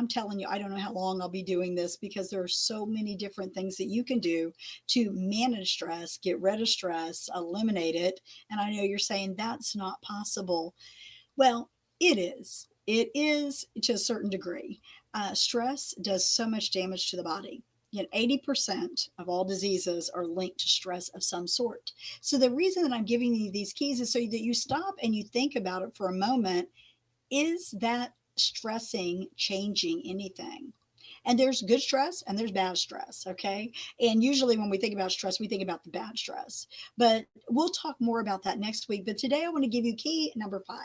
I'm telling you, I don't know how long I'll be doing this because there are so many different things that you can do to manage stress, get rid of stress, eliminate it. And I know you're saying that's not possible. Well, it is. It is to a certain degree. Stress does so much damage to the body. Yet 80% of all diseases are linked to stress of some sort. So, the reason that I'm giving you these keys is so that you stop and you think about it for a moment. Is that stressing changing anything? And there's good stress and there's bad stress, okay? And usually when we think about stress, we think about the bad stress. But we'll talk more about that next week. But today I want to give you key number 5.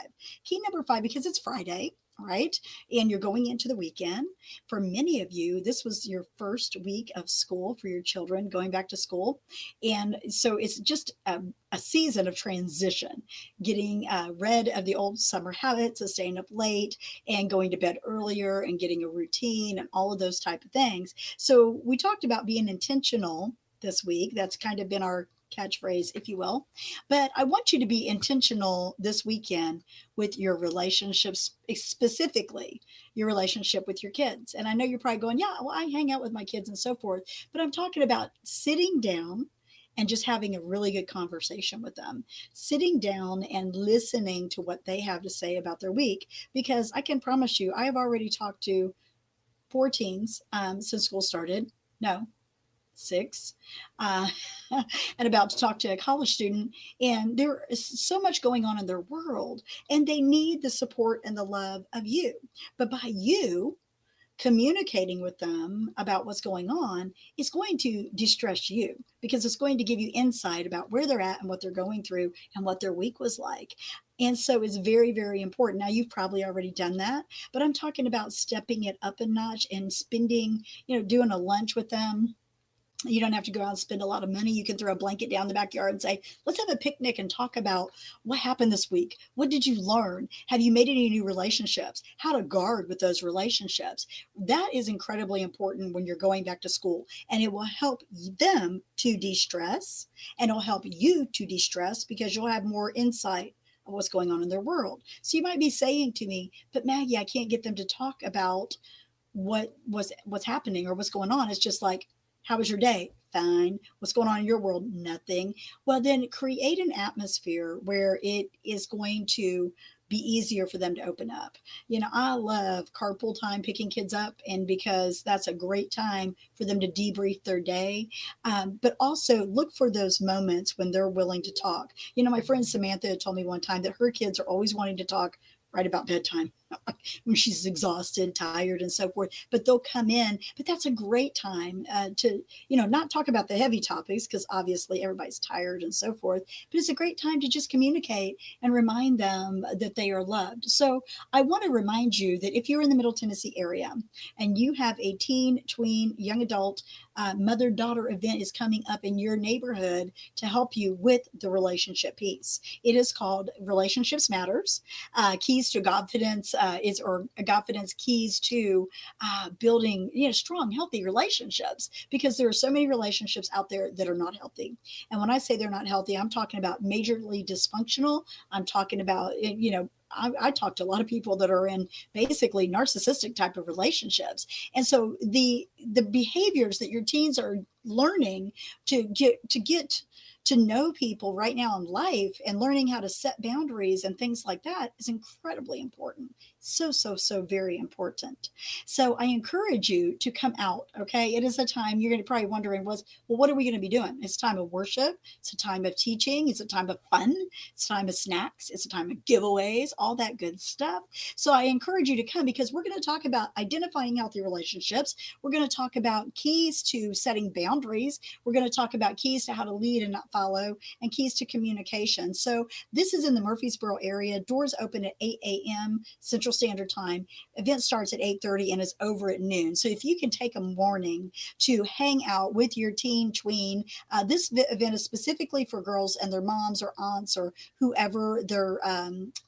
Key number 5, because it's Friday, right? And you're going into the weekend. For many of you, this was your first week of school for your children going back to school. And so it's just a season of transition, getting rid of the old summer habits of staying up late and going to bed earlier and getting a routine and all of those type of things. So we talked about being intentional this week. That's kind of been our catchphrase, if you will. But I want you to be intentional this weekend with your relationships, specifically your relationship with your kids. And I know you're probably going, yeah, well, I hang out with my kids and so forth. But I'm talking about sitting down and just having a really good conversation with them, sitting down and listening to what they have to say about their week. Because I can promise you, I have already talked to 4 teens since school started. No, 6, uh, and about to talk to a college student. And there is so much going on in their world, and they need the support and the love of you. But by you communicating with them about what's going on is going to distress you because it's going to give you insight about where they're at and what they're going through and what their week was like. And so it's very, very important. Now, you've probably already done that, but I'm talking about stepping it up a notch and spending, doing a lunch with them. You don't have to go out and spend a lot of money. You can throw a blanket down the backyard and say, let's have a picnic and talk about what happened this week. What did you learn? Have you made any new relationships? How to guard with those relationships. That is incredibly important when you're going back to school. And it will help them to de stress, and it'll help you to de stress because you'll have more insight of what's going on in their world. So you might be saying to me, but Maggie, I can't get them to talk about what's happening or what's going on. It's just like, how was your day? Fine. What's going on in your world? Nothing. Well, then create an atmosphere where it is going to be easier for them to open up. I love carpool time, picking kids up, and because that's a great time for them to debrief their day. But also look for those moments when they're willing to talk. My friend Samantha told me one time that her kids are always wanting to talk right about bedtime when she's exhausted, tired, and so forth. But they'll come in. But that's a great time to, not talk about the heavy topics because obviously everybody's tired and so forth. But it's a great time to just communicate and remind them that they are loved. So I want to remind you that if you're in the Middle Tennessee area and you have a teen, tween, young adult mother daughter event is coming up in your neighborhood to help you with the relationship piece. It is called Relationships Matters, Keys to Godfidence or Godfidence Keys to building strong, healthy relationships, because there are so many relationships out there that are not healthy. And when I say they're not healthy, I'm talking about majorly dysfunctional. I'm talking about I talk to a lot of people that are in basically narcissistic type of relationships. And so the behaviors that your teens are learning to get to know people right now in life and learning how to set boundaries and things like that is incredibly important. So, so, so very important. So I encourage you to come out. Okay. It is a time you're going to probably wondering what are we going to be doing? It's time of worship. It's a time of teaching. It's a time of fun. It's a time of snacks. It's a time of giveaways, all that good stuff. So I encourage you to come because we're going to talk about identifying healthy relationships. We're going to talk about keys to setting boundaries. We're going to talk about keys to how to lead and not follow, and keys to communication. So this is in the Murfreesboro area. Doors open at 8 a.m. Central Standard Time. Event starts at 8:30 and is over at noon. So if you can take a morning to hang out with your teen tween, this event is specifically for girls and their moms or aunts or whoever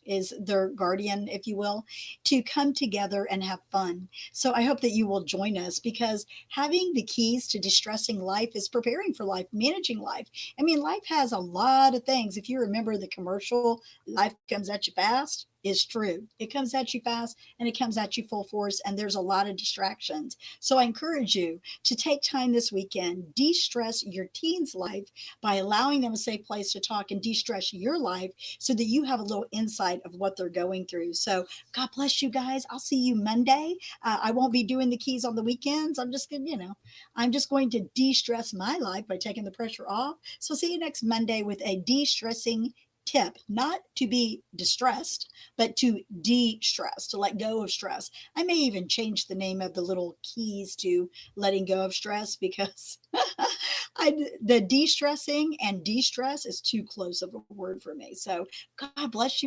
is their guardian, if you will, to come together and have fun. So I hope that you will join us, because having the keys to distressing life is preparing for life, managing life. I mean, life has a lot of things. If you remember the commercial, life comes at you fast. is true. It comes at you fast and it comes at you full force, and there's a lot of distractions. So I encourage you to take time this weekend, de stress your teen's life by allowing them a safe place to talk, and de stress your life so that you have a little insight of what they're going through. So God bless you guys. I'll see you Monday. I won't be doing the keys on the weekends. I'm just going to, I'm just going to de stress my life by taking the pressure off. So see you next Monday with a de stressing tip, not to be distressed, but to de-stress, to let go of stress. I may even change the name of the little keys to letting go of stress, because the de-stressing and de-stress is too close of a word for me. So God bless you guys.